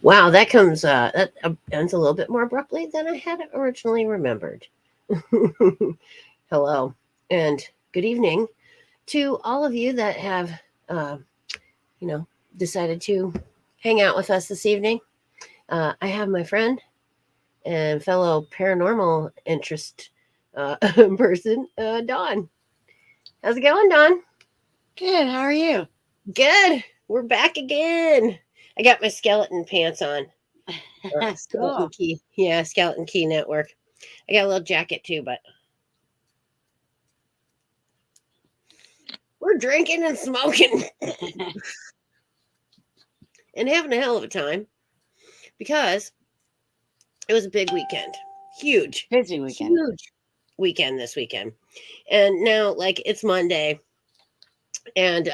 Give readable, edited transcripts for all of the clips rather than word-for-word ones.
Wow, that comes that ends a little bit more abruptly than I had originally remembered. Hello, and good evening to all of you that have, uh, you know, decided to hang out with us this evening. I have my friend and fellow paranormal interest person, Dawn. How's it going, Dawn? Good. How are you? Good. We're back again. I got my skeleton pants on. Skeleton Cool. Key. Yeah, Skeleton Key Network. I got a little jacket too, but we're drinking and smoking and having a hell of a time because it was a big weekend. Huge, Busy weekend. huge weekend this weekend. And now, like, it's Monday and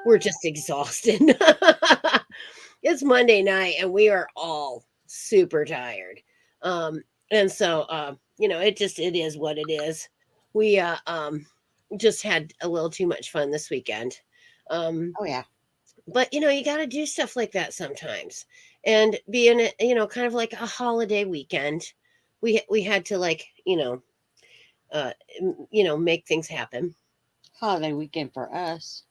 we're just exhausted. It's Monday night and we are all super tired. Um, and so, it is what it is. We just had a little too much fun this weekend. Um, Oh yeah. but you got to do stuff like that sometimes, and being kind of like a holiday weekend, we had to, like, uh make things happen. Holiday weekend for us.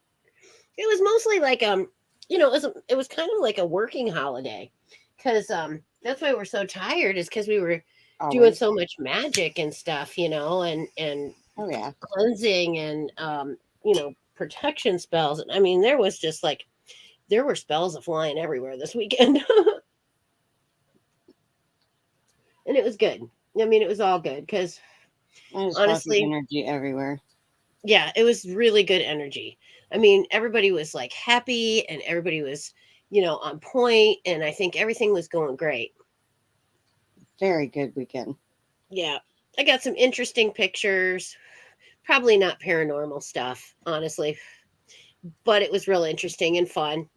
It was mostly like it was kind of like a working holiday, because that's why we're so tired, is because we were doing Always. so much magic and stuff, and Oh yeah. cleansing and protection spells. I mean, there were spells flying everywhere this weekend. And it was good. I mean, it was all good because, And it's positive honestly, energy everywhere. yeah, it was really good energy. I mean, everybody was like happy and everybody was, on point, and I think everything was going great. Very good weekend. Yeah. I got some interesting pictures, probably not paranormal stuff, honestly, but it was real interesting and fun.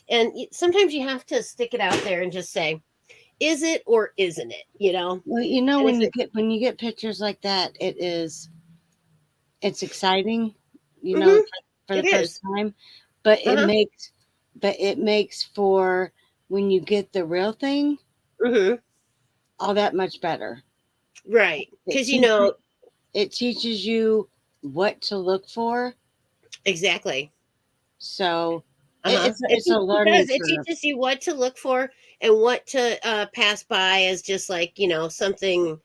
And sometimes you have to stick it out there and just say, is it or isn't it? Well, And if it, when you get pictures like that, it's exciting. hmm For it the first is. time, but Uh-huh. it makes for when you get the real thing Hmm. all that much better. Right. It Because, teaches it teaches you what to look for. exactly. So Uh-huh. it's a It learning does. It curve. teaches you what to look for and what to pass by as just, like, something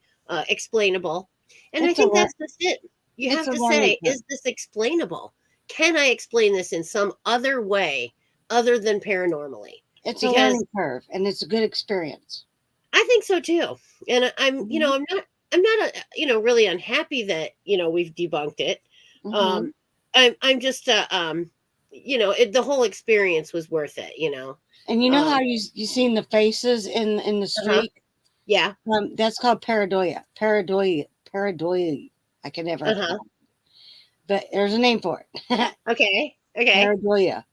explainable. And I It's a think that's just it. You it's have a to learning say, curve. is this explainable? Can I explain this in some other way other than paranormally? It's a Because learning curve, and it's a good experience. I think so too. And Hmm. I'm not, really unhappy that, we've debunked it. Hmm. Um, I'm just, the whole experience was worth it. And you know how Um, you seen the faces in the uh-huh. street? Yeah. That's called pareidoia. Pareidoia. I can never Uh-huh. pronounce, but there's a name for it. Okay. Okay. Pareidoia,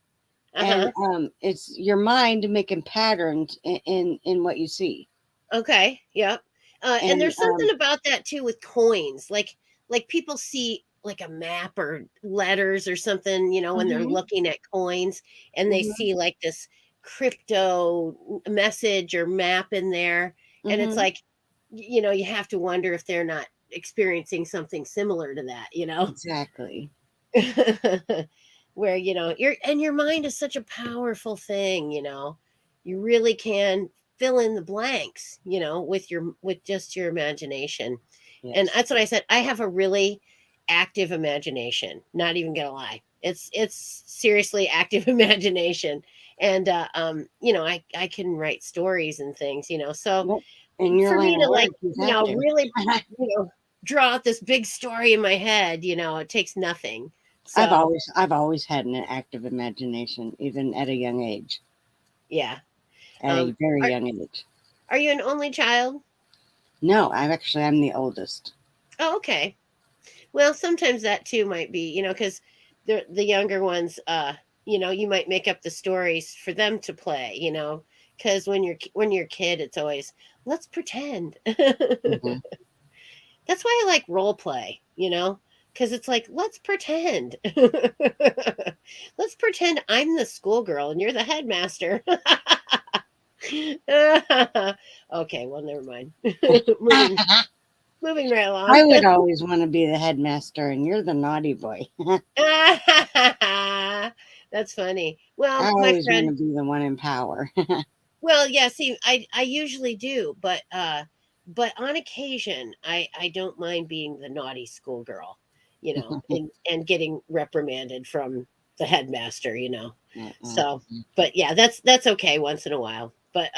and Uh-huh. it's your mind making patterns in what you see, Okay. Yep. And and there's something about that too with coins. Like people see like a map or letters or something, when they're hmm looking at coins, and they hmm see like this crypto message or map in there, and it's hmm like, you have to wonder if they're not experiencing something similar to that. exactly. Where, your mind is such a powerful thing. You really can fill in the blanks, with just your imagination. And Yes. that's what I said. I have a really active imagination, not even gonna lie. It's seriously active imagination. And I can write stories and things. So Yep. In your for line me of to, like, work, you have to. really, you know draw out this big story in my head, it takes nothing. So I've always had an active imagination, even at a young age. yeah. At a very Are young age. are you an only child? No, I'm the oldest. Oh, okay. Well, sometimes that too might be, because the younger ones, you might make up the stories for them to play. Because when you're a kid, it's always, let's pretend. Hmm. That's why I like role play. Because it's like, let's pretend. Let's pretend I'm the schoolgirl and you're the headmaster. Okay, well, never mind. moving, moving right along. I would always want to be the headmaster, and you're the naughty boy. That's funny. I Well, my always want friend. to be the one in power. Well, yeah. See, I usually do, but on occasion, I don't mind being the naughty schoolgirl, and getting reprimanded from the headmaster. So, but yeah, that's okay once in a while. But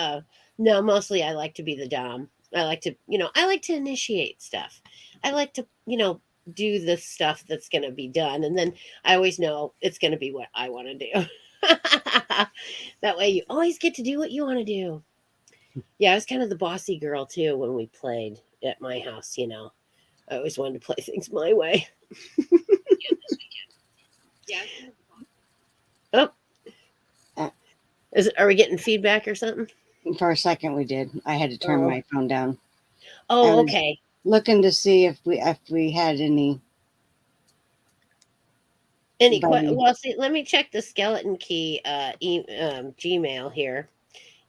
no, mostly I like to be the dom. I like to initiate stuff. I like to, do the stuff that's going to be done, and then I always know it's going to be what I want to do. That way, you always get to do what you want to do. Yeah, I was kind of the bossy girl too when we played at my house. I always wanted to play things my way. Oh, Uh, are we getting feedback or something? For a second, we did. I had to turn Oh, my phone down. I oh, was okay. looking to see if we had anybody. Well, see, let me check the skeleton key Gmail here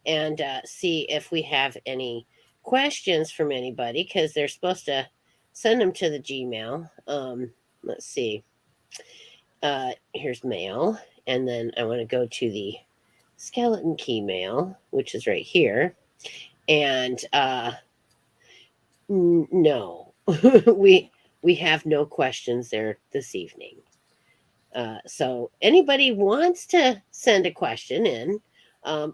and see if we have any questions from anybody because they're supposed to send them to the Gmail. Let's see. Here's mail, and then I want to go to the skeleton key mail, which is right here, and no, we have no questions there this evening. So anybody wants to send a question in,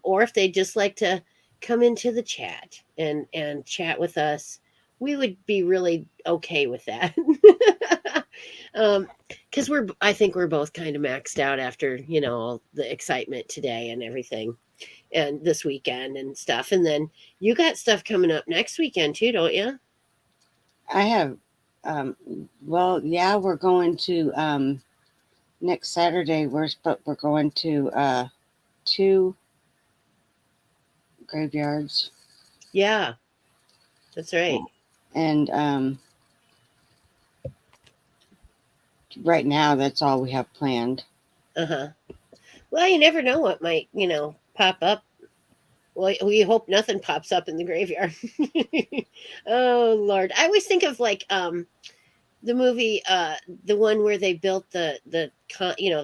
or if they just like to come into the chat and chat with us, we would be really okay with that. Because I think we're both kind of maxed out after all the excitement today and everything, and this weekend and stuff. And then you got stuff coming up next weekend too, don't you? I have. Um, well, yeah, we're going to next Saturday. We're going to two graveyards, Yeah, that's right. and right now that's all we have planned. Uh-huh. Well, you never know what might, pop up. Well, we hope nothing pops up in the graveyard. Oh Lord. I always think of like the movie the one where they built the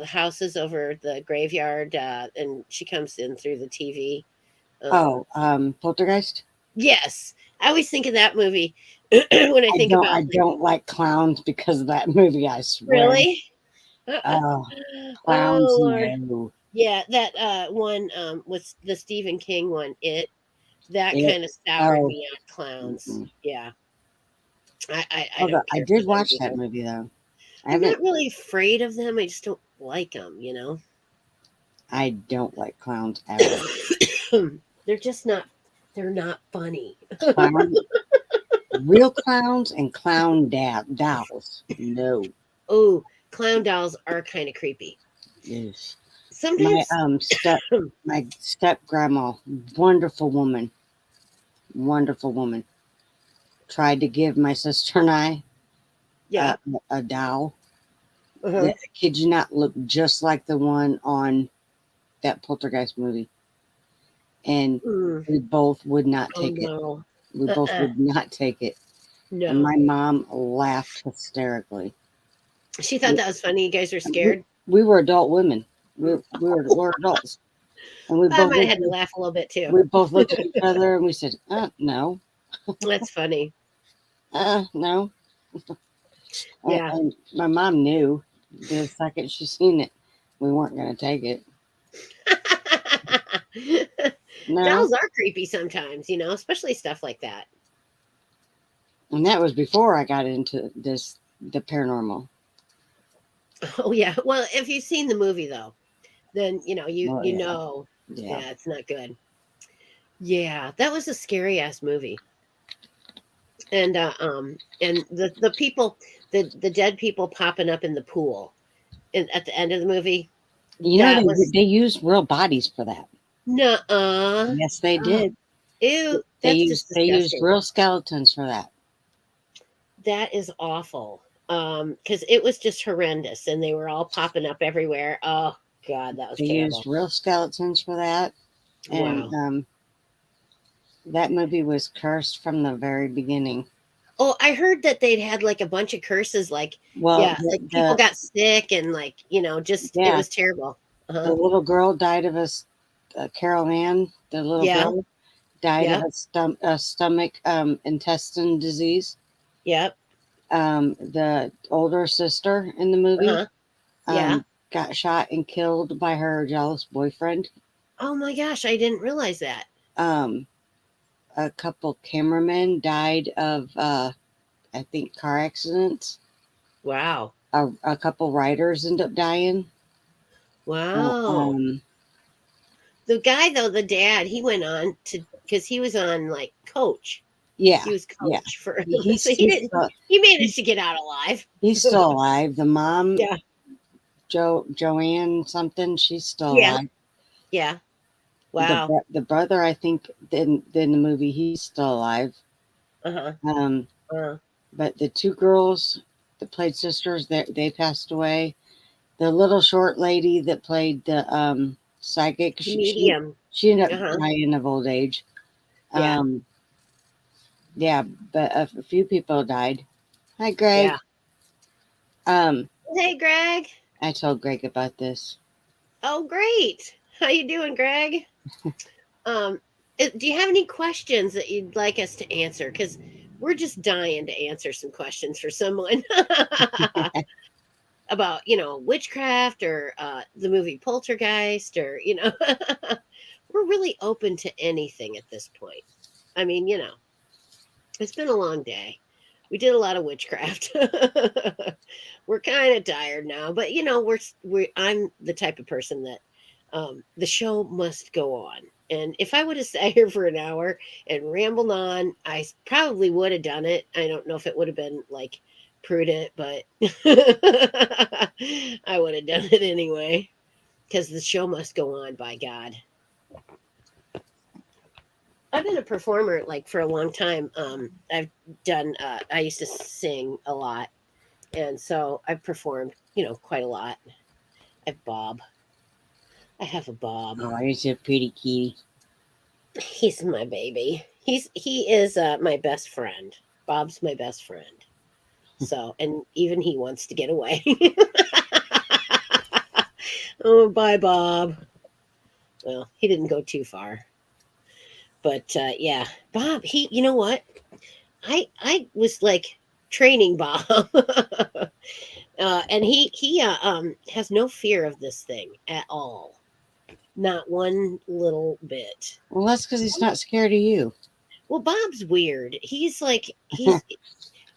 houses over the graveyard and she comes in through the TV. Oh, Poltergeist. Yes. I always think of that movie when I I think don't. about I like don't like clowns because of that movie. I swear. really? Oh, clowns, Oh Lord. no. Yeah, that one was the Stephen King one. That It. kind of soured Oh. me on clowns. Mm-mm. Yeah. I Although don't I care for did them watch that either. movie though. I I'm haven't. not really afraid of them. I just don't like them. I don't like clowns ever. They're just not. They're not funny. Clown, real clowns and clown dolls. No. Oh, clown dolls are kind of creepy. Yes. My Sometimes. my step grandma, wonderful woman, wonderful woman, tried to give my sister and I Yeah. a, a doll that, Uh-huh. I kid you not, looked just like the one on that Poltergeist movie, and Mm. we both would not Oh take it. no. We both Uh-uh. would not take it, and No. my mom laughed hysterically. She thought We, that was funny. You guys are we, scared. we were adult women. We're adults, and I might have had to laugh a little bit too. we both looked at each other and we said, no, That's funny. no. Yeah. And my mom knew the second she seen it, we weren't going to take it. No. Dolls are creepy sometimes, especially stuff like that. And that was before I got into the paranormal. Oh yeah. Well, if you've seen the movie though, then you Oh, you yeah. know, Yeah. yeah, it's not good. Yeah, that was a scary ass movie. And the people, the dead people popping up in the pool at the end of the movie, You know, that was they used real bodies for that. nuh-uh. Yes, they Oh, did. ew, They that's just used they used disgusting. real skeletons for that. That is awful. Because it was just horrendous and they were all popping up everywhere. Oh God, that was They used terrible. real skeletons for that, and Wow. That movie was cursed from the very beginning. Oh, I heard that they'd had like a bunch of curses, like Well, yeah, like people got sick and like just it yeah, was terrible. the Uh-huh. little girl died of Carol Ann, the little Yeah. girl died of Yeah. a stomach intestine disease. Yep. The older sister in the movie Uh-huh. Yeah. um, got shot and killed by her jealous boyfriend. Oh my gosh, I didn't realize that. Um, a couple cameramen died of, I think, car accidents. Wow. A couple writers ended up dying. Wow. Um, The guy though, the dad, he went on to because he was on like coach. yeah, He was yeah. coach for He's so he he's didn't still, he managed to get out alive. he's still alive. The mom, Yeah. Joanne something, she's still Yeah. alive. Yeah. Wow. The brother, I think, in the movie, he's still alive. Uh-huh. Um, Uh, but the two girls that played sisters, they passed away. The little short lady that played the psychic, the medium. she ended up Uh-huh. dying of old age. Yeah. Um, yeah, but a few people died. Hi, Greg. Yeah. Um, Hey Greg. I told Greg about this. Oh great. How you doing, Greg? Um, do you have any questions that you'd like us to answer? Because we're just dying to answer some questions for someone about, witchcraft or the movie Poltergeist or, we're really open to anything at this point. I mean, it's been a long day. We did a lot of witchcraft. We're kind of tired now, but I'm the type of person that the show must go on. And if I would have sat here for an hour and rambled on, probably would have done it. I don't know if it would have been like prudent, but I would have done it anyway because the show must go on, by God. I've been a performer like for a long time. I've done. I used to sing a lot, and so I've performed. Quite a lot. I have Bob. I have a Bob. Oh, he's a pretty kitty. He's my baby. He is my best friend. Bob's my best friend. So, and even he wants to get away. Oh, bye, Bob. Well, he didn't go too far, but yeah, Bob. You know what? I was like training Bob, and he has no fear of this thing at all, not one little bit. Well, that's because he's not scared of you. Well, Bob's weird. He's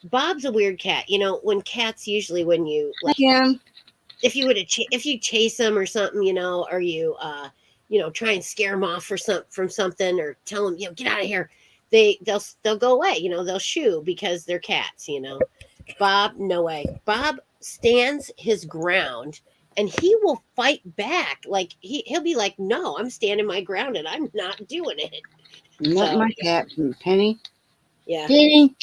Bob's a weird cat. When cats usually when you Hi, like Kim. if you chase them or something, or you try and scare them off from something or tell them, get out of here. They'll go away, they'll shoo because they're cats, Bob, no way. Bob stands his ground and he will fight back. Like he'll be like, "No, I'm standing my ground and I'm not doing it." Not So, my cat, Penny. yeah. Penny.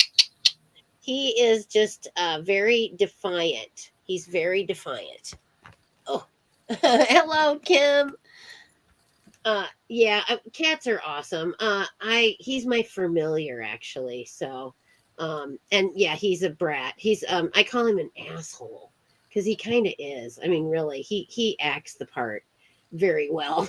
He is just very defiant. He's very defiant. Oh, hello, Kim. Yeah, cats are awesome. He's my familiar actually. So, and yeah, he's a brat. I call him an asshole because he kind of is. I mean, really, he acts the part very well.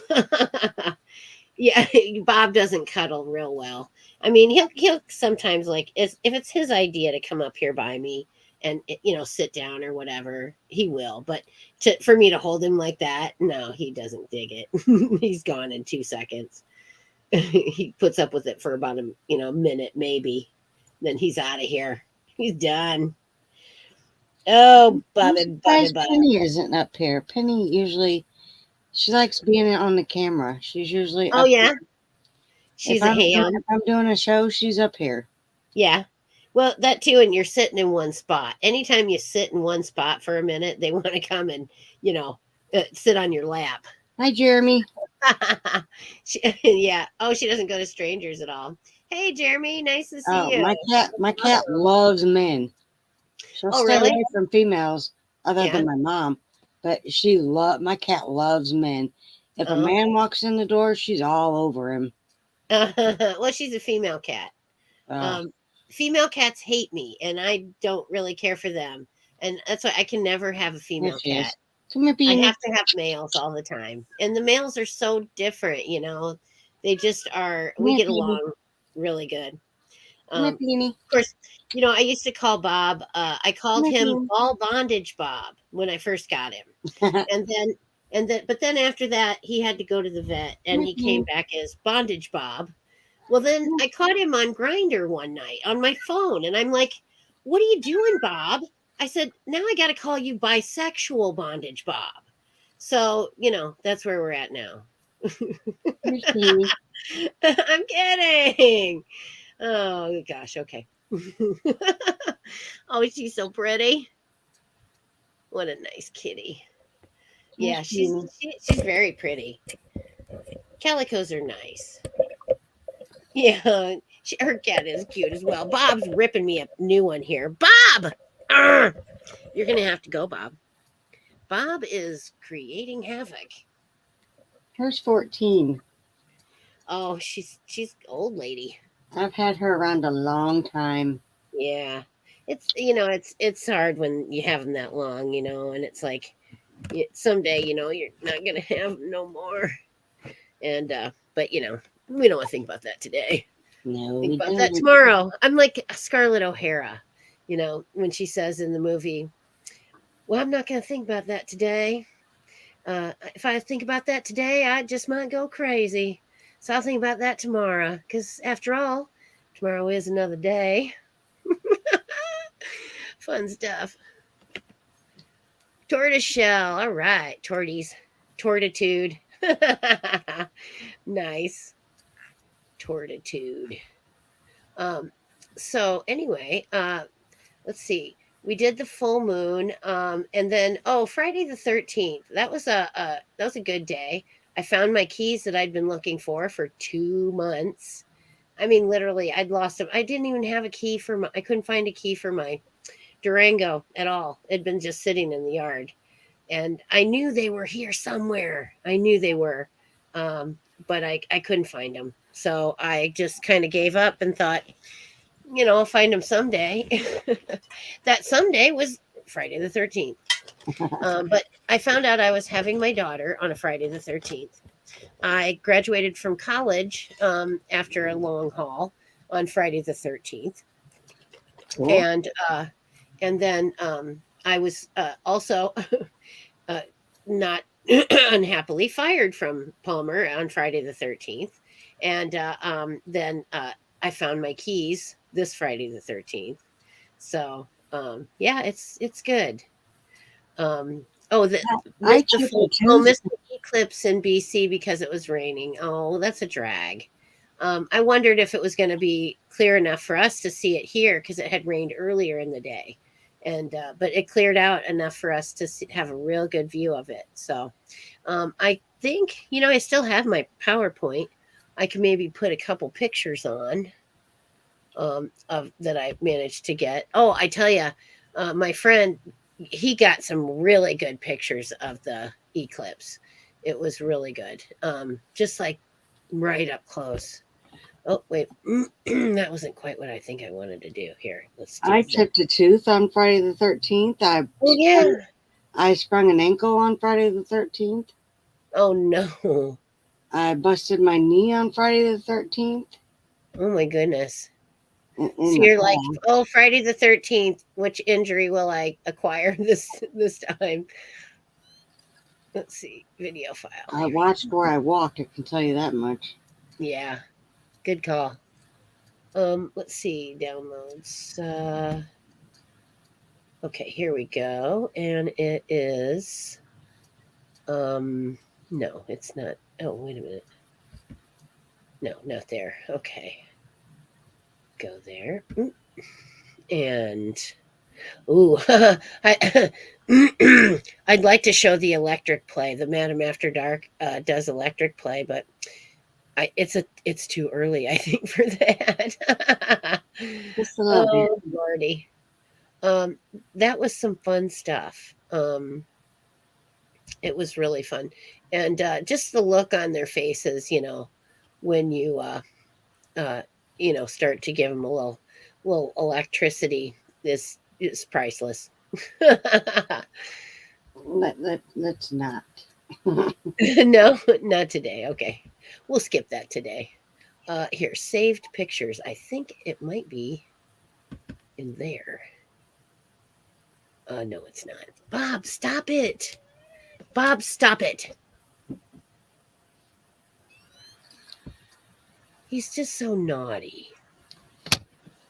Yeah, Bob doesn't cuddle real well. I mean, he'll sometimes like if it's his idea to come up here by me and sit down or whatever, he will. But for me to hold him like that, no, he doesn't dig it. He's gone in 2 seconds. He puts up with it for about a minute maybe, then he's out of here. He's done. Oh, I'm Bobby, Bobby, surprised Bob. Penny isn't up here. Penny usually, she likes being on the camera. She's usually Oh up here. yeah, she's a If ham. I'm doing a show, she's up here. Yeah. Well, that too, and you're sitting in one spot. Anytime you sit in one spot for a minute, they want to come and, sit on your lap. Hi, Jeremy. Yeah. Oh, she doesn't go to strangers at all. Hey, Jeremy, nice to see Oh, you. my cat loves men. She'll Oh, stay really? away from females, other Yeah. than my mom. But my cat loves men. If a Oh, man walks in the door, she's all over him. Well, she's a female cat. Uh, Um, Female cats hate me, and I don't really care for them. And that's why I can never have a there female she cat. is. Come here, I Beanie. have to have males all the time. And the males are so different, you know. They just are, Come we here, get Beanie. along really good. Come here, Of Beanie. course, you know, I used to call Bob, I Come called here, him Beanie. Ball Bondage Bob when I first got him. And then, but then after that, he had to go to the vet Come and here, he came Beanie. back as Bondage Bob. Well, then Come I caught him on Grinder one night on my phone, and I'm like, "What are you doing, Bob?" I said, "Now I got to call you Bisexual Bondage Bob." So, you know, that's where we're at now. Here's Beanie. I'm kidding. Oh gosh, okay. Oh, she's so pretty. What a nice kitty. Here's Yeah, Beanie. she's very pretty. Calicos are nice. Yeah, her cat is cute as well. Bob's ripping me a new one here. Bob! Arr! You're going to have to go, Bob. Bob is creating havoc. Here's 14. Oh, she's old lady. I've had her around a long time. Yeah. It's you know, it's hard when you have them that long, you know, and it's like someday, you know, you're not going to have no more. And but you know, we don't want to think about that today. No, Think we about that don't. tomorrow. I'm like Scarlett O'Hara, you know, when she says in the movie, "Well, I'm not going to think about that today. If I think about that today, I just might go crazy. So I'll think about that tomorrow. Because after all, tomorrow is another day." Fun stuff. Tortoise shell. All right, torties. Tortitude. Nice. Tortitude. Um, so anyway, let's see. We did the full moon, and then Friday the 13th. That was a good day. I found my keys that I'd been looking for 2 months. I mean, literally, I'd lost them. I didn't even have a key for my. I couldn't find a key for my Durango at all. It'd been just sitting in the yard, and I knew they were here somewhere. I knew they were, but I couldn't find them. So I just kind of gave up and thought, you know, I'll find them someday. That someday was Friday the 13th. But I found out I was having my daughter on a Friday the 13th. I graduated from college after a long haul on Friday the 13th. Cool. And then I was also uh, not unhappily fired from Palmer on Friday the 13th. And then I found my keys this Friday the 13th. So yeah, it's good. Oh, I missed the chipped a tooth. missed the eclipse in BC because it was raining. Oh, that's a drag. I wondered if it was going to be clear enough for us to see it here because it had rained earlier in the day, and but it cleared out enough for us to have a real good view of it. So I think you know I still have my PowerPoint. I can maybe put a couple pictures on of that I managed to get. Oh, I tell you, my friend, he got some really good pictures of the eclipse. It was really good, just like right up close. Oh wait, that wasn't quite what I think I wanted to do. Here, let's do I this. chipped a tooth on Friday the 13th. Oh yeah. I sprung an ankle on Friday the 13th. Oh no. I busted my knee on Friday the 13th Oh my goodness. in So the you're like, fall. oh, Friday the 13th. Which injury will I acquire this time? Let's see, video file. I Here we watched where I walked, I can tell you that much. Yeah, good call. Let's see, downloads. Okay, here we go. And it is no, it's not. Oh, wait a minute. No, not there. Okay. Go there. And ooh, I I'd like to show the electric play. The Madam After Dark does electric play, but it's too early, I think, for that. Just a little bit. Oh, lordy. Um, that was some fun stuff. It was really fun, and just the look on their faces, you know, when you uh, start to give them a little electricity is priceless. Let's not. No, not today. Okay, we'll skip that today. Here, saved pictures. I think it might be in there. No, it's not. Bob, stop it. Bob, stop it. He's just so naughty.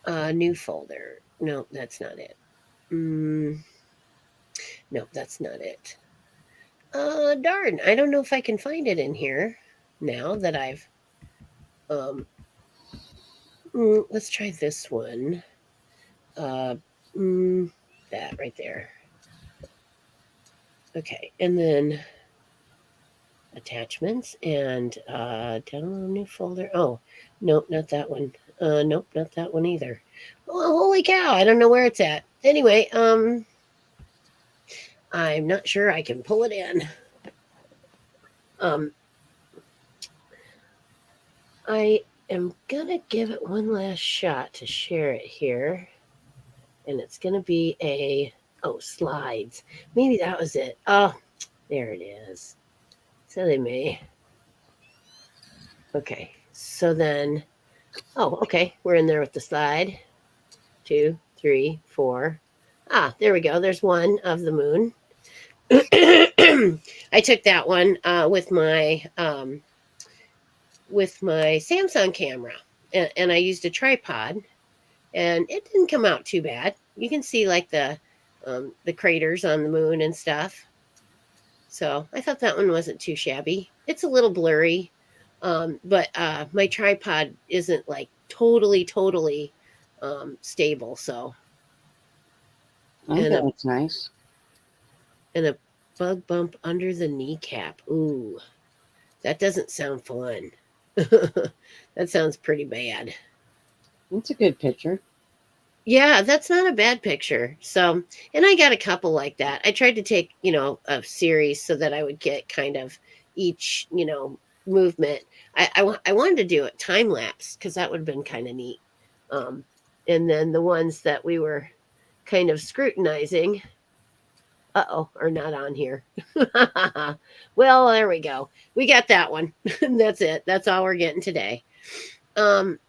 New folder. No, that's not it. Mm, no, that's not it. Darn. I don't know if I can find it in here now that I've. Um, let's try this one. Uh, mm, that right there. Okay, and then attachments and download new folder. Oh, nope, not that one. Nope, not that one either. Oh, holy cow! I don't know where it's at. Anyway, I'm not sure I can pull it in. Um, I am gonna give it one last shot to share it here, and it's gonna be a slides. Maybe that was it. Oh, there it is. So they may. Okay, so then. Oh, okay. We're in there with the slide. 2, 3, 4. Ah, there we go. There's one of the moon. I took that one with my Samsung camera, and I used a tripod, and it didn't come out too bad. You can see like the craters on the moon and stuff. So I thought that one wasn't too shabby. It's a little blurry, but my tripod isn't like totally stable. So I think and that a looks nice. and a bug bump under the kneecap. Ooh, that doesn't sound fun. That sounds pretty bad. It's a good picture. Yeah, that's not a bad picture. So, and I got a couple like that. I tried to take, a series so that I would get kind of each, movement. I wanted to do it time lapse because that would have been kind of neat. Um, and then the ones that we were kind of scrutinizing, are not on here. Well, there we go. We got that one. That's it. That's all we're getting today. Um,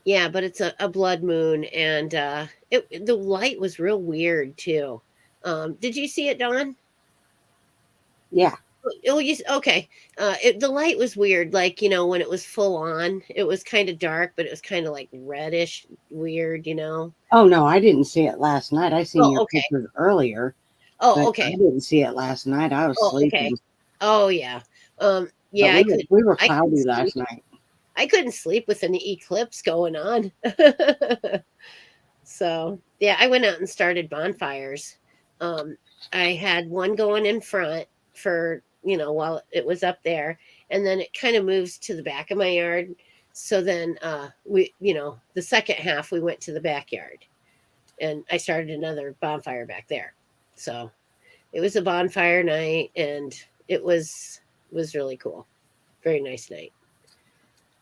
yeah, but it's a blood moon, and the light was real weird too. Did you see it, Dawn? Yeah. Oh, okay. The light was weird. Like when it was full on, it was kind of dark, but it was kind of like reddish, weird. Oh no, I didn't see it last night. I seen Oh, your okay. pictures earlier, Oh, but I okay. didn't see it last night. I was Oh, okay. sleeping. Oh, yeah. But Yeah, we were I couldn't cloudy sleep. last night. I couldn't sleep with an eclipse going on. So, yeah, I went out and started bonfires. Um, I had one going in front for, while it was up there, and then it kind of moves to the back of my yard. So then the second half we went to the backyard and I started another bonfire back there. So, it was a bonfire night and it was really cool. Very nice night.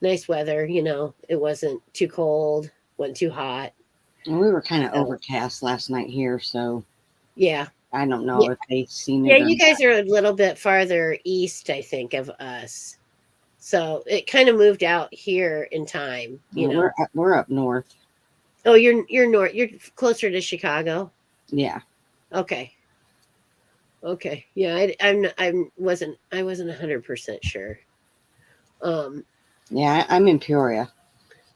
Nice weather, it wasn't too cold, wasn't too hot. And we were kind of So, overcast last night here, so yeah. I don't know Yeah. if they seen Yeah, it or you not. guys are a little bit farther east, I think, of us. So it kind of moved out here in time. We're up north. Oh, you're north. You're closer to Chicago. Yeah. Okay. Okay. Yeah, I wasn't 100% sure. Um. Yeah, I'm in Peoria.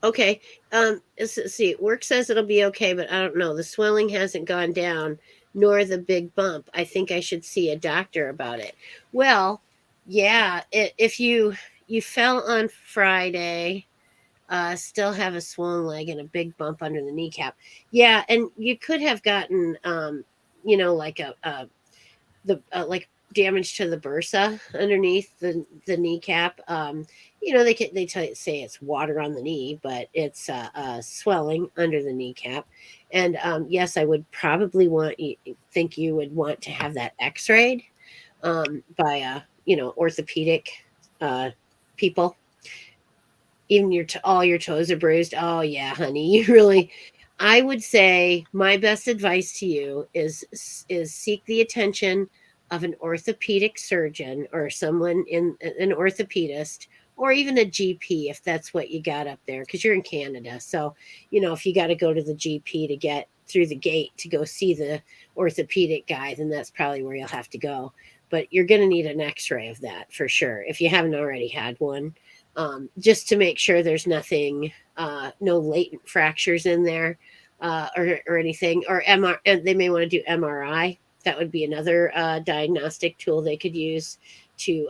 Okay. Let's see. Work says it'll be okay, but I don't know. The swelling hasn't gone down, nor the big bump. I think I should see a doctor about it. Well, yeah. If you fell on Friday, still have a swollen leg and a big bump under the kneecap. Yeah, and you could have gotten, like like damage to the bursa underneath the kneecap. Say it's water on the knee, but it's swelling under the kneecap. And yes, I would probably think you would want to have that X-rayed by orthopedic uh, people. Even all your toes are bruised. Oh yeah, honey, you really. I would say my best advice to you is seek the attention of an orthopedic surgeon or someone in an orthopedist or even a GP if that's what you got up there because you're in Canada. So, if you got to go to the GP to get through the gate to go see the orthopedic guy, then that's probably where you'll have to go. But you're going to need an x-ray of that for sure if you haven't already had one, just to make sure there's nothing, no latent fractures in there, or anything. Or MR, and they may want to do MRI. That would be another diagnostic tool they could use to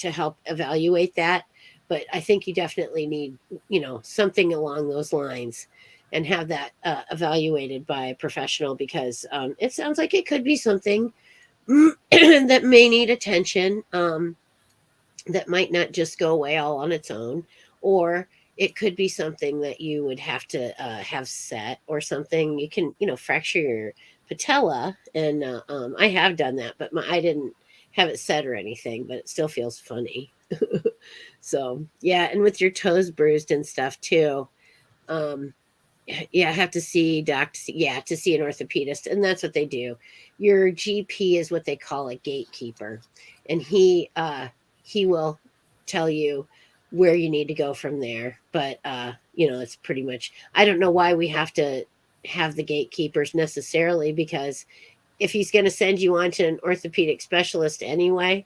help evaluate that. But I think you definitely need, something along those lines, and have that evaluated by a professional because it sounds like it could be something that may need attention. That might not just go away all on its own, or it could be something that you would have to have set or something. You can, fracture your patella, and I have done that, but I didn't have it set or anything, but it still feels funny. So yeah, and with your toes bruised and stuff too. Um, yeah, I have to see yeah, to see an orthopedist, and that's what they do. Your GP is what they call a gatekeeper, and he will tell you where you need to go from there. But it's pretty much, I don't know why we have to have the gatekeepers necessarily, because if he's going to send you on to an orthopedic specialist anyway,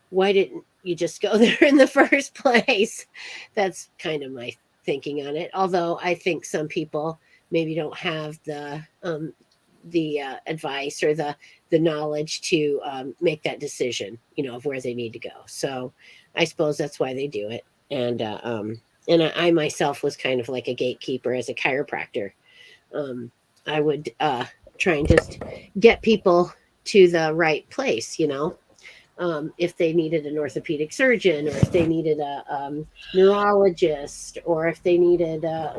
why didn't you just go there in the first place? That's kind of my thinking on it. Although I think some people maybe don't have the advice or the knowledge to make that decision, of where they need to go. So I suppose that's why they do it. And I myself was kind of like a gatekeeper as a chiropractor. Um, I would try and just get people to the right place, if they needed an orthopedic surgeon, or if they needed a neurologist, or if they needed, a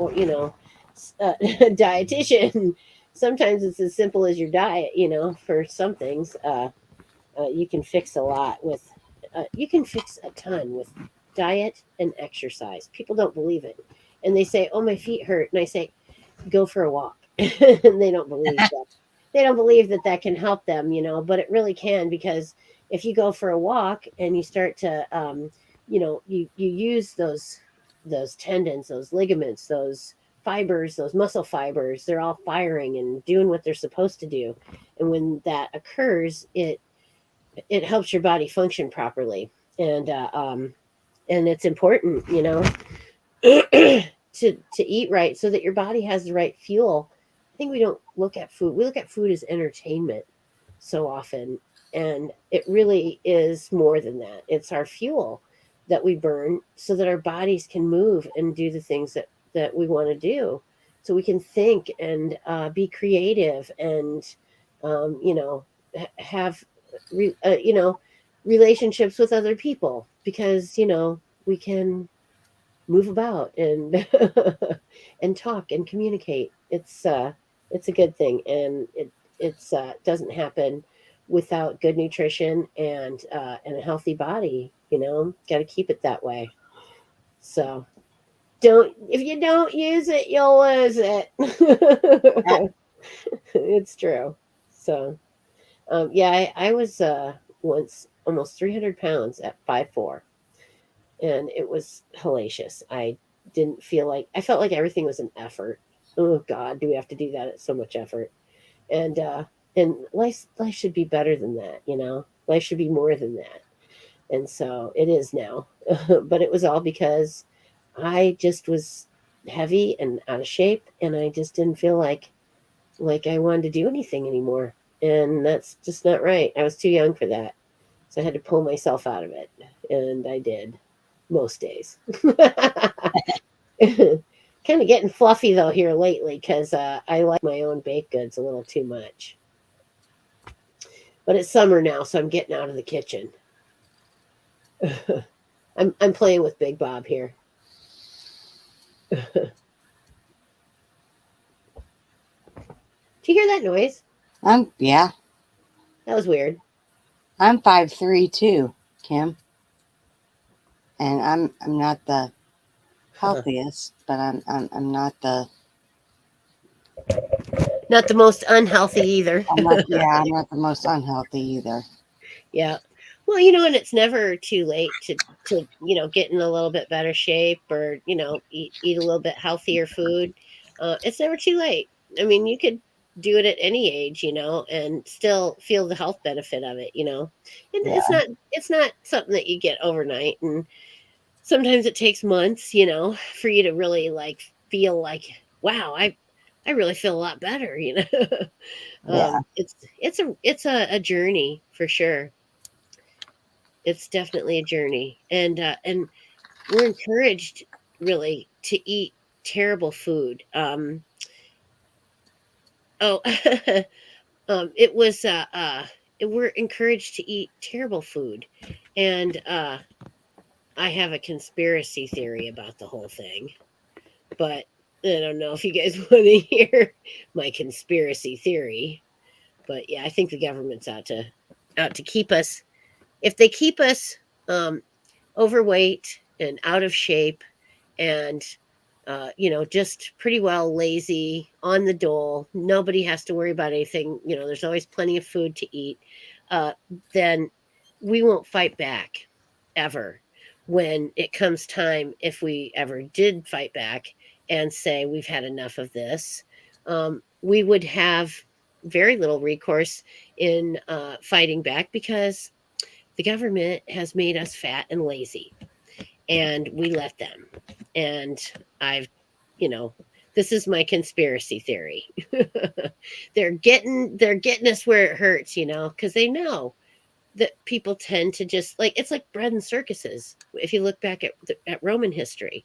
dietitian. Sometimes it's as simple as your diet, for some things. You can fix a lot with, you can fix a ton with diet and exercise. People don't believe it. And they say, oh, my feet hurt. And I say, go for a walk. And they don't believe that. They don't believe that that can help them, but it really can, because if you go for a walk and you start to, you use those tendons, those ligaments, those fibers, those muscle fibers, they're all firing and doing what they're supposed to do. And when that occurs, it helps your body function properly. And it's important, to eat right so that your body has the right fuel. I think we don't look at food. We look at food as entertainment so often, and it really is more than that. It's our fuel that we burn so that our bodies can move and do the things that we want to do, so we can think and be creative and have re, relationships with other people, because we can move about and and talk and communicate. It's a good thing, and it's doesn't happen without good nutrition and a healthy body. Got to keep it that way. So don't if you don't use it, you'll lose it. It's true. So yeah, I was once almost 300 pounds at 5'4", and it was hellacious. I felt like everything was an effort. Oh God, do we have to do that? It's so much effort. And life should be better than that. Life should be more than that. And so it is now. But it was all because I just was heavy and out of shape, and I just didn't feel like I wanted to do anything anymore. And that's just not right. I was too young for that. So I had to pull myself out of it. And I did most days. Kind of getting fluffy though here lately, because I like my own baked goods a little too much. But it's summer now, so I'm getting out of the kitchen. I'm playing with Big Bob here. Did you hear that noise? Yeah, That was weird. I'm 5'3" too, Kim, and I'm not the Uh, healthiest, but I'm not the Not the most unhealthy either. I'm not the most unhealthy either. Yeah. Well, and it's never too late to get in a little bit better shape, or eat a little bit healthier food. It's never too late. I mean, you could do it at any age, and still feel the health benefit of it. And Yeah, it's not something that you get overnight, and sometimes it takes months, for you to really like feel like, wow, I really feel a lot better. yeah, It's a journey for sure. It's definitely a journey, and we're encouraged really to eat terrible food. Oh, it was we're encouraged to eat terrible food, and I have a conspiracy theory about the whole thing, but I don't know if you guys want to hear my conspiracy theory. But yeah, I think the government's out to keep us. If they keep us um, overweight and out of shape, and just pretty well lazy on the dole, nobody has to worry about anything, there's always plenty of food to eat, uh, then we won't fight back ever when it comes time, if we ever did fight back and say we've had enough of this. We would have very little recourse in fighting back, because the government has made us fat and lazy, and we let them. And I've, you know, this is my conspiracy theory. they're getting us where it hurts, because they know that people tend to just like, it's like bread and circuses. If you look back at Roman history,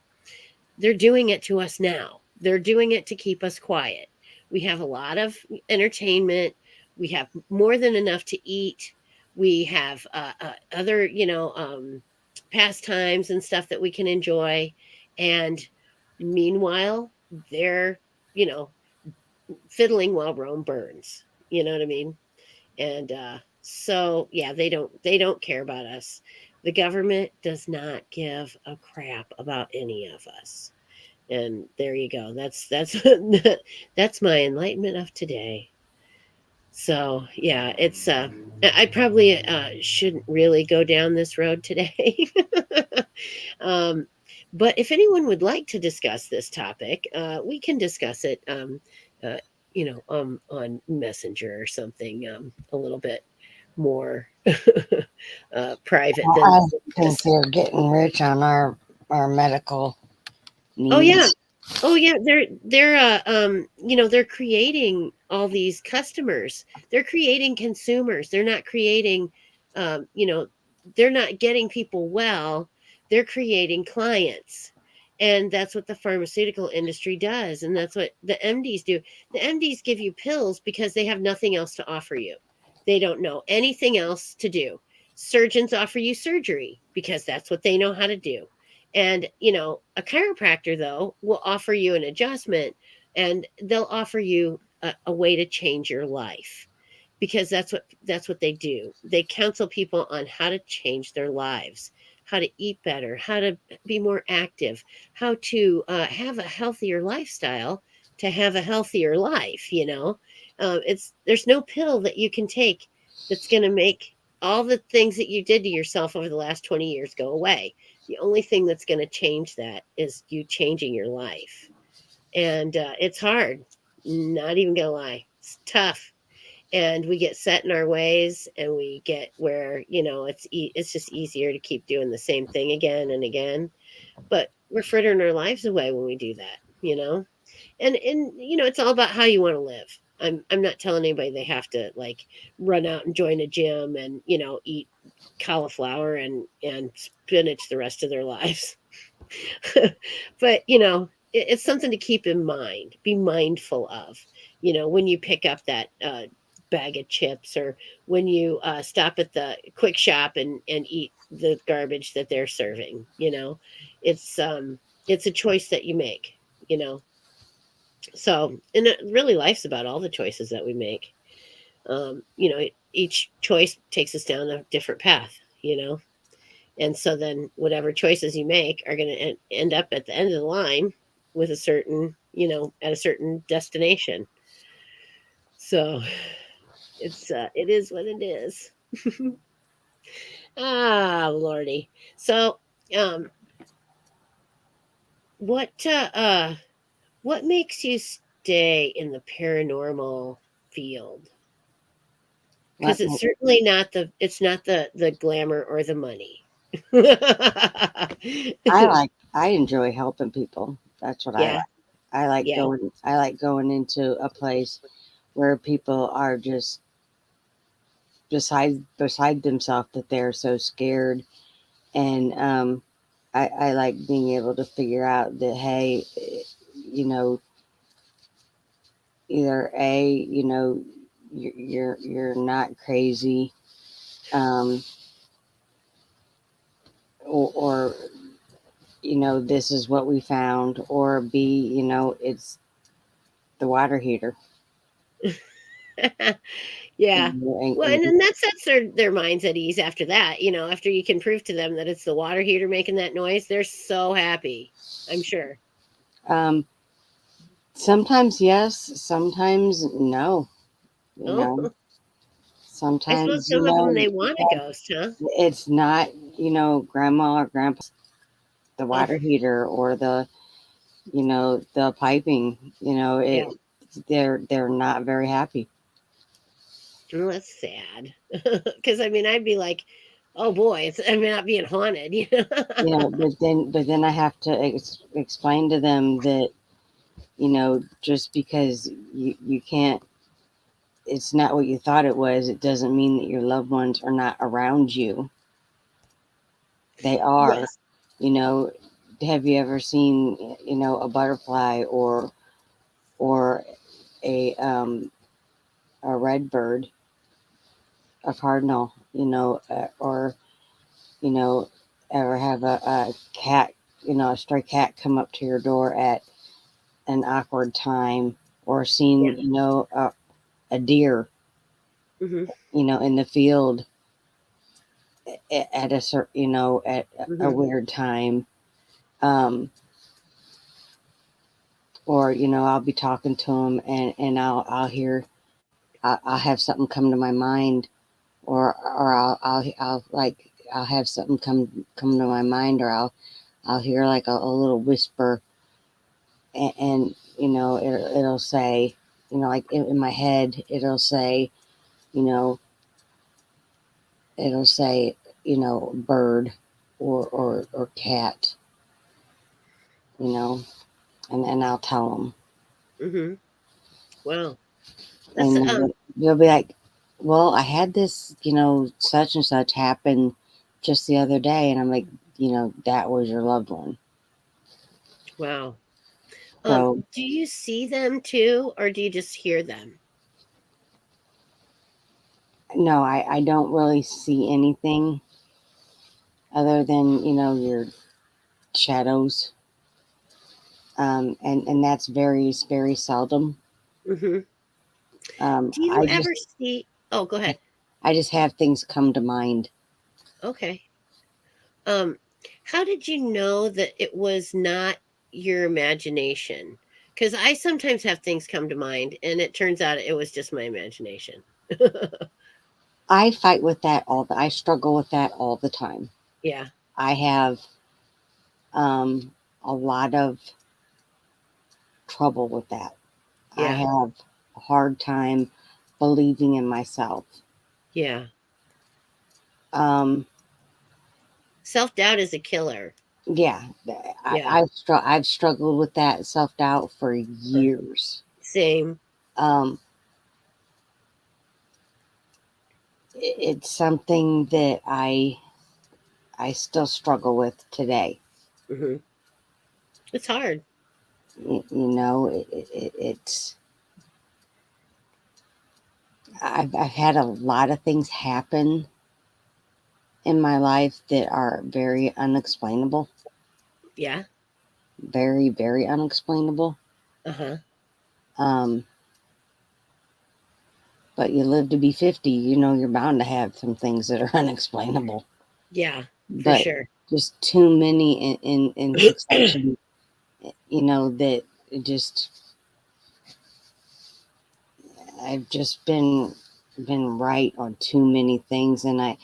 they're doing it to us now. They're doing it to keep us quiet. We have a lot of entertainment. We have more than enough to eat. We have other, pastimes and stuff that we can enjoy. And meanwhile, they're, you know, fiddling while Rome burns. You know what I mean? And so, yeah, they don't care about us. The government does not give a crap about any of us. And there you go. That's that's my enlightenment of today. So yeah, it's I probably shouldn't really go down this road today. um, but if anyone would like to discuss this topic, we can discuss it. Uh, on Messenger or something, a little bit more private than I think this. they're getting rich on our medical Oh yeah. needs. Oh yeah, they're creating all these customers. They're creating consumers. They're not creating um, you know, they're not getting people well. They're creating clients. And that's what the pharmaceutical industry does, and that's what the MDs do. The MDs give you pills because they have nothing else to offer you. They don't know anything else to do. Surgeons offer you surgery because that's what they know how to do. And, a chiropractor, though, will offer you an adjustment, and they'll offer you a way to change your life, because that's what they do. They counsel people on how to change their lives, how to eat better, how to be more active, how to have a healthier lifestyle, to have a healthier life. It's There's no pill that you can take that's going to make all the things that you did to yourself over the last 20 years go away. The only thing that's going to change that is you changing your life. And it's hard, not even gonna lie, it's tough. And we get set in our ways, and we get where it's just easier to keep doing the same thing again and again. But we're frittering our lives away when we do that. And it's all about how you want to live. I'm not telling anybody they have to like run out and join a gym and eat cauliflower and spinach the rest of their lives. But it's something to keep in mind, be mindful of, when you pick up that bag of chips, or when you stop at the quick shop and eat the garbage that they're serving. It's a choice that you make. you know so, and really, life's about all the choices that we make. Each choice takes us down a different path. And so then whatever choices you make are going to end up at the end of the line with a certain, at a certain destination. So it is what it is. Ah, lordy. So um what uh uh what makes you stay in the paranormal field? Because What it's ma- certainly not the glamour or the money. I enjoy helping people. That's what I Yeah, like. yeah. I like going into a place where people are just beside themselves, that they're so scared. And I like being able to figure out that, hey, you know, either A, you're not crazy, um, or this is what we found, or B, it's the water heater. Yeah. And, Well, and then that sets their minds at ease after that, after you can prove to them that it's the water heater making that noise, they're so happy, I'm sure. um, sometimes yes, sometimes no. You Oh, know, I suppose sometimes some of them they want a ghost, huh? it's not, grandma or grandpa, the Oh, water heater or the piping. yeah. They're not very happy. Well, that's sad. Because I mean, I'd be like, oh boy, I'm not being haunted, you know? But then I have to explain to them that, just because you can't, it's not what you thought it was, it doesn't mean that your loved ones are not around you. They are. Yes. you know have you ever seen, a butterfly, or a red bird, a cardinal, or you know ever have a cat, a stray cat come up to your door at an awkward time, or Yeah. seen, a deer, Hmm. in the field at a certain, at a Hmm. weird time. um or I'll be talking to them, and I'll hear, I'll have something come to my mind, or I'll have something come to my mind, or I'll hear like a little whisper, and it'll say, like in my head, you know it'll say, bird, or cat, you know and I'll tell them. Hmm. Well, that's And they'll be like, well, I had this, such and such happen just the other day. And I'm like, that was your loved one. wow. So, Do you see them too, or do you just hear them? no, I don't really see anything other than, your shadows. And that's very, very seldom. Hmm. Do you I ever just, see? Oh, go ahead. I just have things come to mind. Okay. Um, how did you know that it was not your imagination? Because I sometimes have things come to mind, and it turns out it was just my imagination. I fight with that I struggle with that all the time. Yeah, I have, um, a lot of trouble with that. I yeah, have a hard time believing in myself. yeah. Um, Self doubt is a killer. yeah, Yeah, I've struggled with that self doubt for uh, years. same. Um, it's something that I still struggle with today. Hmm. It's hard. It's I've had a lot of things happen in my life that are very unexplainable, Yeah. very, very unexplainable. Uh huh. Um, but you live to be 50, you're bound to have some things that are unexplainable. Yeah. For but sure. just too many in succession, that it just, I've just been right on too many things, and I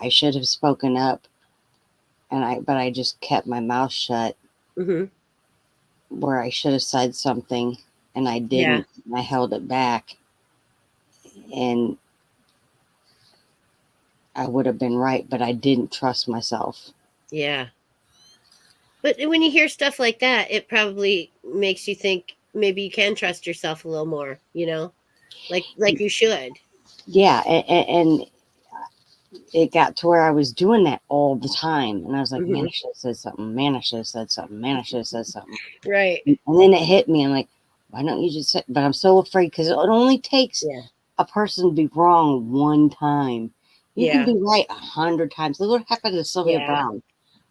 should have spoken up, but I just kept my mouth shut, Hmm. where I should have said something, and I Yeah. didn't. I held it back, and I would have been right, but I didn't trust myself. Yeah. But when you hear stuff like that, it probably makes you think maybe you can trust yourself a little more, like you should. Yeah, and it got to where I was doing that all the time, and I was like, man, Hmm. I should have said something. Man, I should have said something. Man, I should have said something. Right. And then it hit me. I'm like, why don't you just say? But I'm so afraid, because it only takes Yeah. a person to be wrong one time. You can Yeah. be right 100 times. Look what happened to Sylvia Yeah. Brown.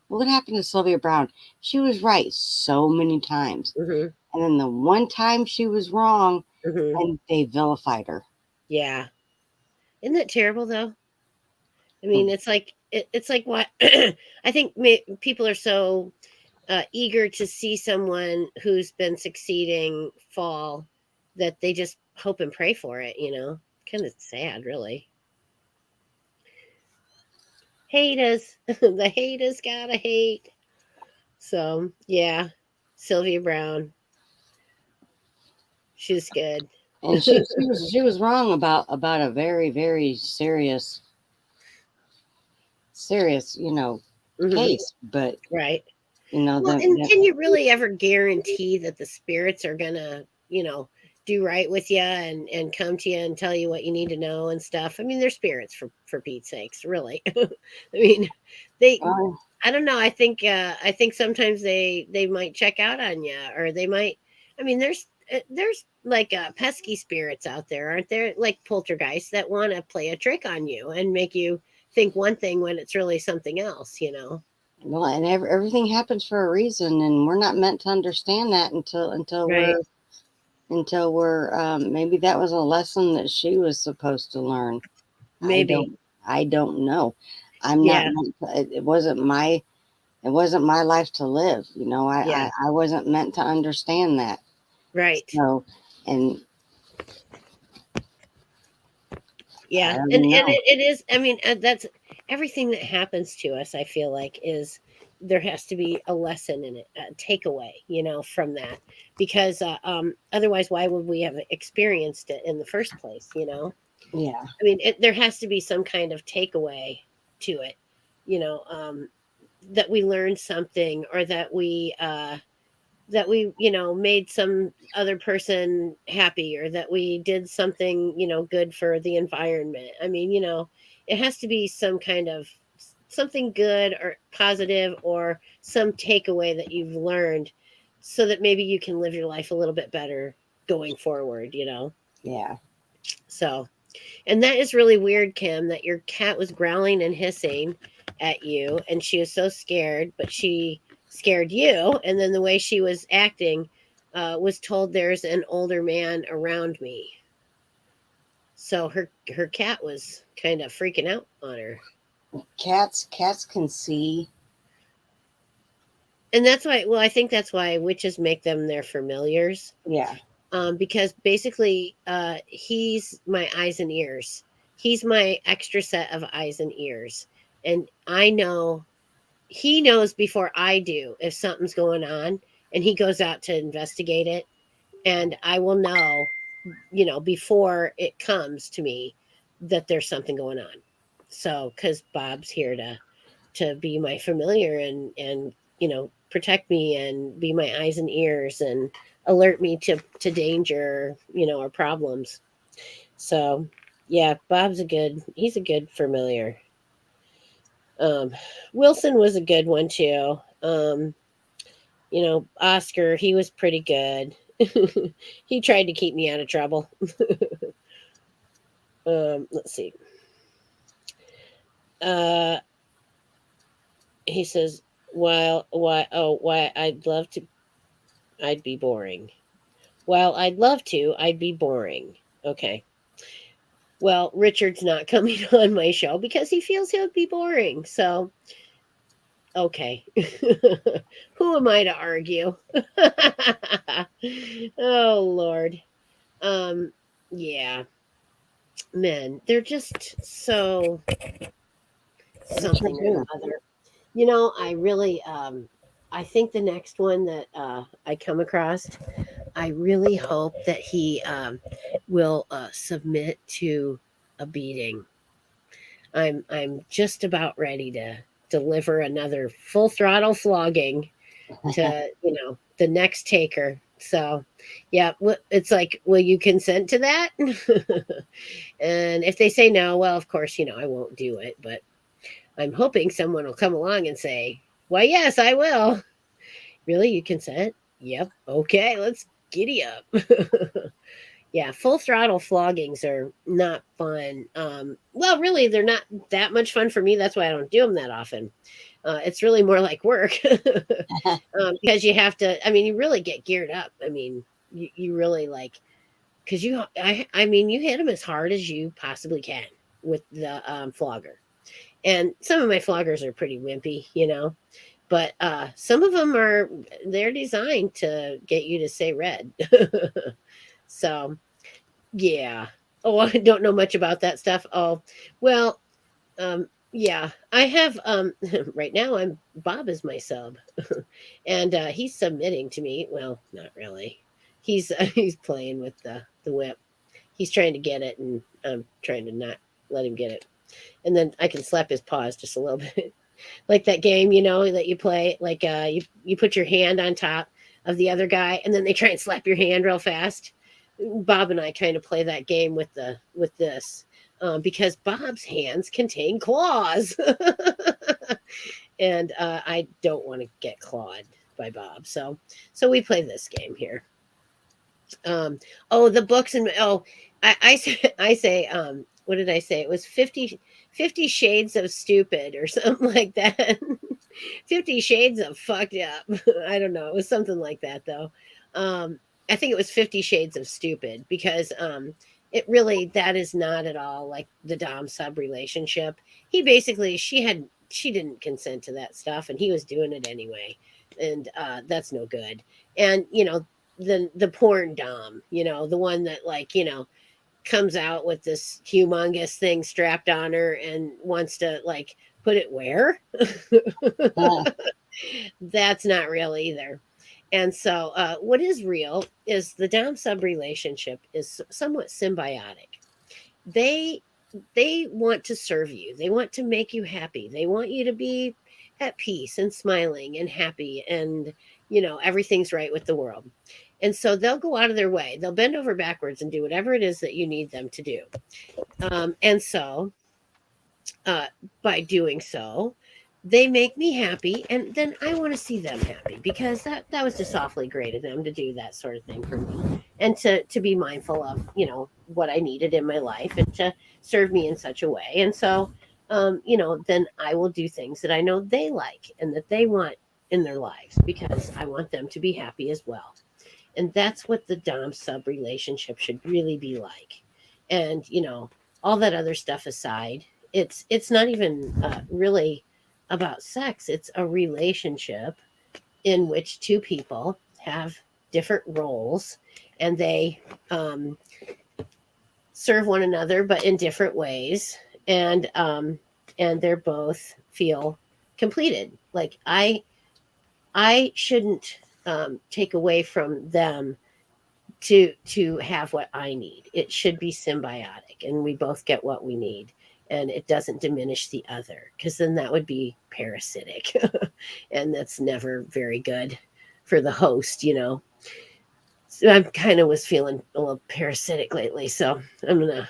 Look what happened to Sylvia Brown. She was right so many times. Hmm. And then the one time she was wrong, Hmm. and they vilified her. Yeah. Isn't that terrible though? I mean, it's like what I think people are so eager to see someone who's been succeeding fall that they just hope and pray for it. Kind of sad, really. Haters, the haters gotta hate. So yeah, Sylvia Brown, she's good. And she was wrong about a very, very serious, Hmm. case. But Right. you know Well, the, and the can you really ever guarantee that the spirits are gonna, do right with you and come to you and tell you what you need to know and stuff? I mean, they're spirits for Pete's sakes, really. I mean, they. well, I don't know. I think sometimes they might check out on you, or they might. I mean, there's like pesky spirits out there, aren't there? Like poltergeists that want to play a trick on you and make you think one thing when it's really something else. and everything happens for a reason, and we're not meant to understand that Right. until we're maybe that was a lesson that she was supposed to learn. I Maybe. don't I don't know. I'm not Yeah. meant to, it wasn't my life to live. Yeah. I wasn't meant to understand that. Right. So, and I Yeah. And don't and know. it is. I mean, that's everything that happens to us. I feel like is there has to be a lesson in it, a takeaway, from that, because otherwise, why would we have experienced it in the first place? Yeah, I mean, there has to be some kind of takeaway to it, you know, um, that we learned something or that we made some other person happy or that we did something good for the environment. I mean, it has to be some kind of something good or positive or some takeaway that you've learned so that maybe you can live your life a little bit better going forward. yeah. So, and that is really weird, Kim, that your cat was growling and hissing at you and she was so scared, but she scared you. And then the way she was acting was told there's an older man around me. So her cat was kind of freaking out on her. Cats can see. And that's why, well, I think that's why witches make them their familiars. Yeah, Because basically, he's my eyes and ears. He's my extra set of eyes and ears. And I know he knows before I do if something's going on and he goes out to investigate it and I will know, before it comes to me that there's something going on. So cuz Bob's here to be my familiar and protect me and be my eyes and ears and alert me to danger, or problems. So, yeah, he's a good familiar. Um, Wilson was a good one too. Oscar, he was pretty good. He tried to keep me out of trouble. Let's see. Uh, he says, why, I'd be boring. While I'd love to, I'd be boring. Okay. Well, Richard's not coming on my show because he feels he'll be boring. So Okay. Who am I to argue? Oh Lord. Um yeah, men, they're just so They sure something or the do. other. I really I think the next one that I come across, I really hope that he will submit to a beating. I'm just about ready to deliver another full throttle flogging to the next taker. So, yeah, it's like, will you consent to that? And if they say no, well, of course, I won't do it. But I'm hoping someone will come along and say, "Why, yes, I will." Really, you consent? Yep. Okay, let's giddy up. Yeah, full throttle floggings are not fun. Well, really, they're not that much fun for me. That's why I don't do them that often. It's really more like work because you have to. I mean, you really get geared up. I mean, you really like because I mean, you hit them as hard as you possibly can with the flogger. And some of my floggers are pretty wimpy. But some of them they're designed to get you to say red. So yeah. Oh, I don't know much about that stuff. Oh, well, yeah, I have right now Bob is my sub. And he's submitting to me. Well, not really. He's he's playing with the whip. He's trying to get it, and I'm trying to not let him get it. And then I can slap his paws just a little bit. Like that game, that you play, like you put your hand on top of the other guy, and then they try and slap your hand real fast. Bob and I kind of play that game with this because Bob's hands contain claws, and I don't want to get clawed by Bob. So we play this game here. Um, oh, the books and I say what did I say? It was 50 shades of stupid or something like that. 50 shades of fucked up. I don't know. It was something like that though. I think it was 50 shades of stupid because it really that is not at all like the dom sub relationship. He basically she didn't consent to that stuff and he was doing it anyway. And that's no good. And the porn dom, the one that like, comes out with this humongous thing strapped on her and wants to like put it where? Uh, That's not real either. And so, what is real is the dom sub relationship is somewhat symbiotic. They they want to serve you. They want to make you happy. They want you to be at peace and smiling and happy and everything's right with the world. And so they'll go out of their way. They'll bend over backwards and do whatever it is that you need them to do. And so uh, by doing so, they make me happy, and then I want to see them happy because that was just awfully great of them to do that sort of thing for me, and to be mindful of what I needed in my life and to serve me in such a way. And so, then I will do things that I know they like and that they want in their lives because I want them to be happy as well. And that's what the dom sub relationship should really be like. And all that other stuff aside, it's not even really about sex. It's a relationship in which two people have different roles and they um, serve one another but in different ways. And they're both feel completed. Like I shouldn't take away from them to have what I need. It should be symbiotic and we both get what we need, and it doesn't diminish the other because then that would be parasitic and that's never very good for the host. So I kind of was feeling a little parasitic lately, so I'm gonna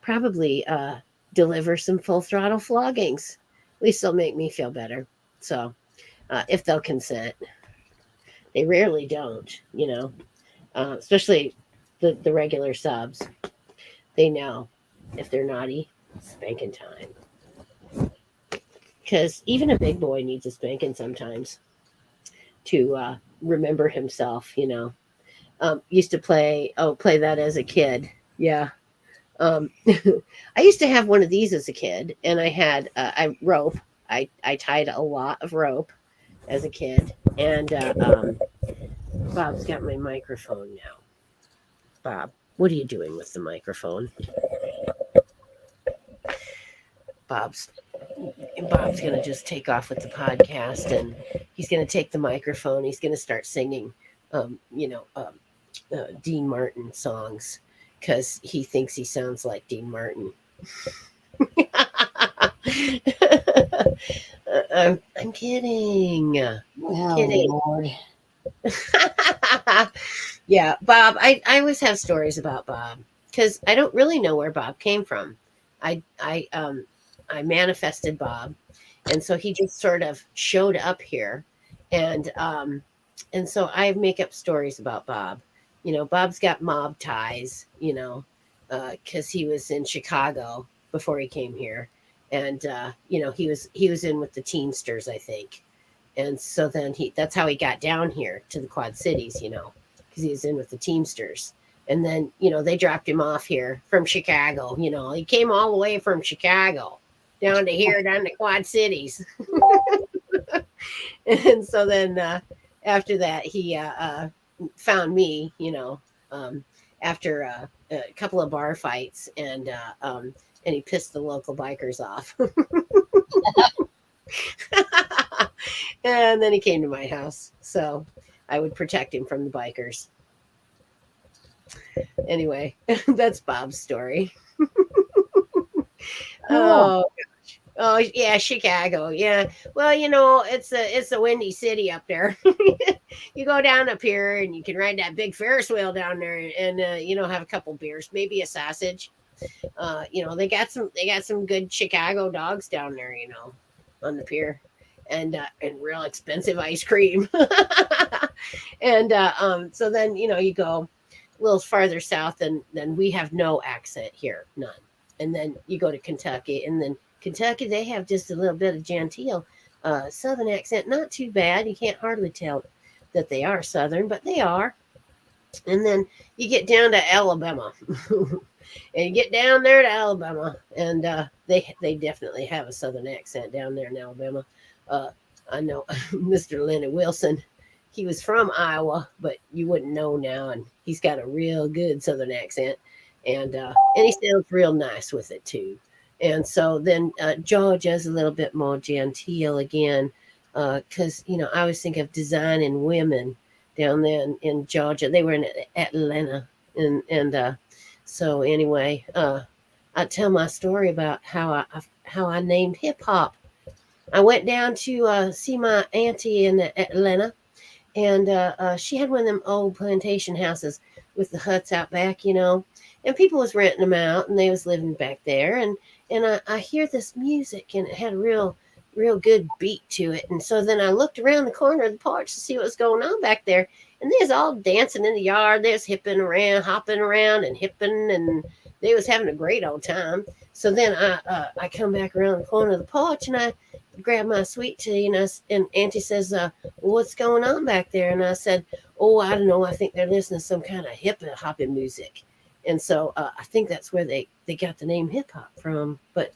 probably deliver some full throttle floggings. At least they'll make me feel better. So if they'll consent, they rarely don't. Especially the regular subs. They know if they're naughty, spanking time. Because even a big boy needs a spanking sometimes to remember himself. Used to play that as a kid. Yeah. I used to have one of these as a kid, and I had a rope, I tied a lot of rope as a kid, and Bob's got my microphone now. Bob, what are you doing with the microphone? Bob's Bob's gonna just take off with the podcast, and he's gonna take the microphone. He's gonna start singing, Dean Martin songs because he thinks he sounds like Dean Martin. I'm kidding. Oh Kidding. Lord. Yeah, Bob. I always have stories about Bob because I don't really know where Bob came from. I manifested Bob, and so he just sort of showed up here, and so I make up stories about Bob. Bob's got mob ties. Because he was in Chicago before he came here, and he was in with the Teamsters, I think, and so then that's how he got down here to the Quad Cities, because he was in with the Teamsters. And then, they dropped him off here from Chicago. He came all the way from Chicago down to here, down to Quad Cities. And so then after that, he found me, after a couple of bar fights, and he pissed the local bikers off. And then he came to my house, so I would protect him from the bikers. Anyway, that's Bob's story. Cool. Oh yeah, Chicago. Yeah. Well, it's a windy city up there. You go down up here and you can ride that big Ferris wheel down there, and have a couple beers, maybe a sausage. They got some good Chicago dogs down there, on the pier, and real expensive ice cream. And so then you go a little farther south, and then we have no accent here, none. And then you go to Kentucky, and then Kentucky, they have just a little bit of genteel southern accent, not too bad. You can't hardly tell that they are southern, but they are. And then you get down to Alabama. And you get down there to Alabama, and they definitely have a southern accent down there in Alabama. I know Mr. Lenny Wilson. He was from Iowa, but you wouldn't know now, and he's got a real good southern accent, and he sounds real nice with it too. And so then Georgia's a little bit more genteel again, because I always think of designing women down there in Georgia. They were in Atlanta, and so anyway, I tell my story about how I named hip hop. I went down to see my auntie in Atlanta, and she had one of them old plantation houses with the huts out back, and people was renting them out, and they was living back there, and I hear this music, and it had a real good beat to it, and so then I looked around the corner of the porch to see what was going on back there, and they was all dancing in the yard. They was hipping around, hopping around, and hipping, and they was having a great old time. So then I come back around the corner of the porch, and I grab my sweet tea, and Auntie says, "What's going on back there?" And I said, "Oh, I don't know. I think they're listening to some kind of hip hopping music." And so I think that's where they got the name hip hop from. But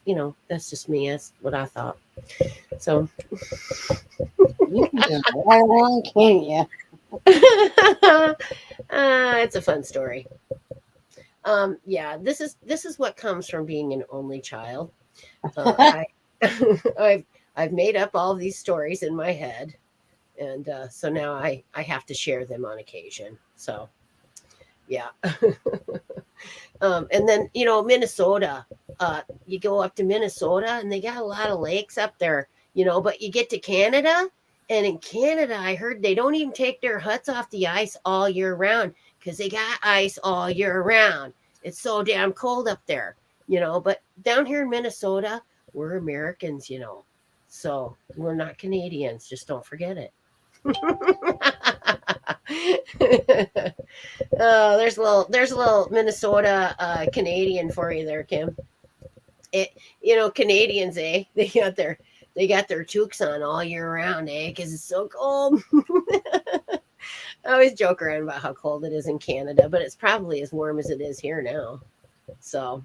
that's just me. That's what I thought. So You can do it right along, can't you? it's a fun story. Yeah, this is what comes from being an only child. I I've made up all these stories in my head, and so now I have to share them on occasion. So yeah. And then Minnesota. You go up to Minnesota, and they got a lot of lakes up there. But you get to Canada, and in Canada, I heard they don't even take their huts off the ice all year round because they got ice all year round. It's so damn cold up there. But down here in Minnesota, we're Americans. So we're not Canadians. Just don't forget it. Oh, there's a little Minnesota Canadian for you there, Kim. Canadians, eh? They got their toques on all year round, eh? Because it's so cold. I always joke around about how cold it is in Canada, but it's probably as warm as it is here now. So,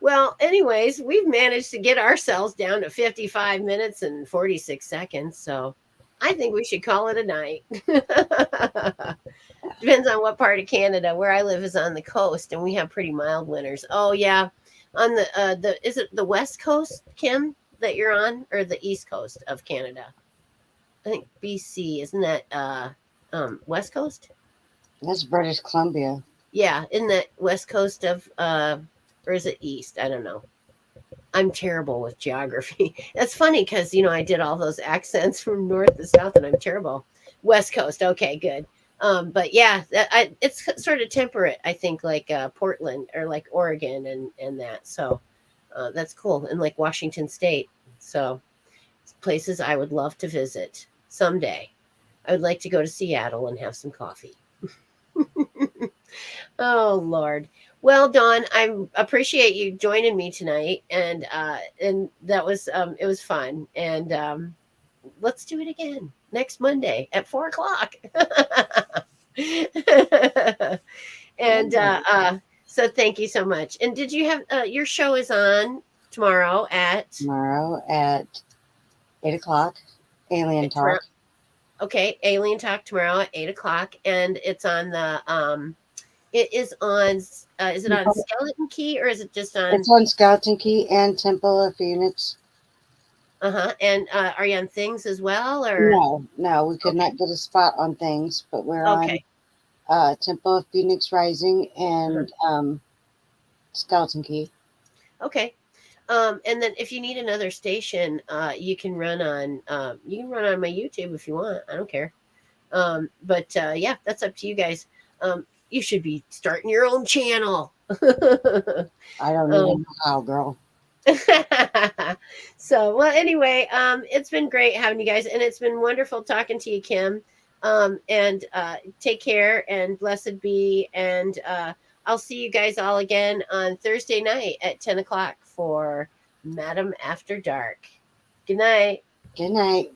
Well, anyways, we've managed to get ourselves down to 55 minutes and 46 seconds. So I think we should call it a night. Depends on what part of Canada. Where I live is on the coast, and we have pretty mild winters. Oh yeah, on the is it the west coast, Kim, that you're on, or the east coast of Canada? I think BC, isn't that west coast? That's British Columbia. Yeah, in the west coast of or is it east? I don't know. I'm terrible with geography. That's funny because I did all those accents from north to south, and I'm terrible. West Coast, okay, good. But yeah, it's sort of temperate. I think like Portland or like Oregon and that. So that's cool, and like Washington State. So places I would love to visit someday. I would like to go to Seattle and have some coffee. Oh Lord. Well, Dawn, I appreciate you joining me tonight, and that was it was fun, and let's do it again next Monday at 4 o'clock. and so thank you so much. And did you have your show is on tomorrow at Tomorrow at 8 o'clock, Alien it's around, Talk. okay, Alien Talk tomorrow at 8 o'clock, and it's on the it is it on Skeleton Key or is it just on It's on Skeleton Key and Temple of Phoenix. uh-huh, and are you on Things as well, or No, no, we could okay, not get a spot on things, but we're on okay, Temple of Phoenix Rising uh-huh, and Skeleton Key. okay. And then if you need another station, you can run on my YouTube if you want. I don't care. But yeah, that's up to you guys. You should be starting your own channel. I don't even um, know how, girl. so well, anyway, it's been great having you guys, and it's been wonderful talking to you, Kim. And take care, and blessed be, and I'll see you guys all again on Thursday night at 10 o'clock for Madam After Dark. Good night. Good night.